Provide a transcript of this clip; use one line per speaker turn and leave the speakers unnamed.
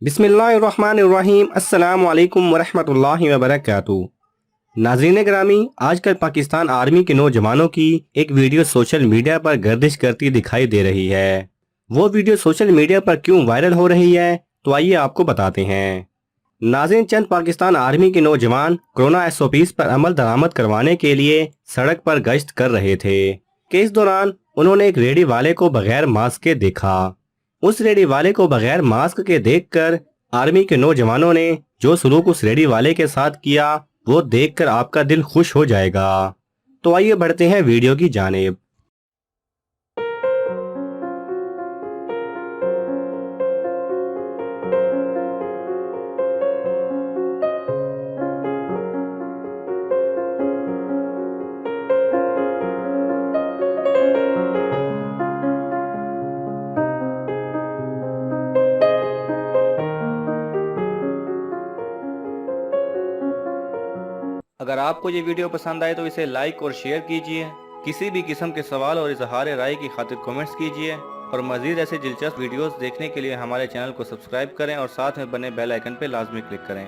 बिस्मिल्लाहिर्रहमानिर्रहीम अस्सलाम वालेकुम वरहमतुल्लाहि वबरकातुहू। नाज़रीन ग्रामी, आजकल पाकिस्तान आर्मी के नौजवानों की एक वीडियो सोशल मीडिया पर गर्दिश करती दिखाई दे रही है। वो वीडियो सोशल मीडिया पर क्यों वायरल हो रही है, तो आइए आपको बताते हैं। नाज़रीन, चंद पाकिस्तान आर्मी के नौजवान कोरोना SOPs पर अमल दरामद करवाने के लिए सड़क पर गश्त कर रहे थे कि इस दौरान उन्होंने एक रेडी वाले को बगैर मास्क के देखा। उस रेडी वाले को बगैर मास्क के देखकर आर्मी के नौजवानों ने जो सलूक उस रेडी वाले के साथ किया, वो देखकर आपका दिल खुश हो जाएगा। तो आइए बढ़ते हैं वीडियो की जानिब। अगर आपको ये वीडियो पसंद आए तो इसे लाइक और शेयर कीजिए। किसी भी किस्म के सवाल और इजहार राय की खातिर कमेंट्स कीजिए और मज़ीद ऐसे दिलचस्प वीडियोस देखने के लिए हमारे चैनल को सब्सक्राइब करें और साथ में बने बेल आइकन पर लाजमी क्लिक करें।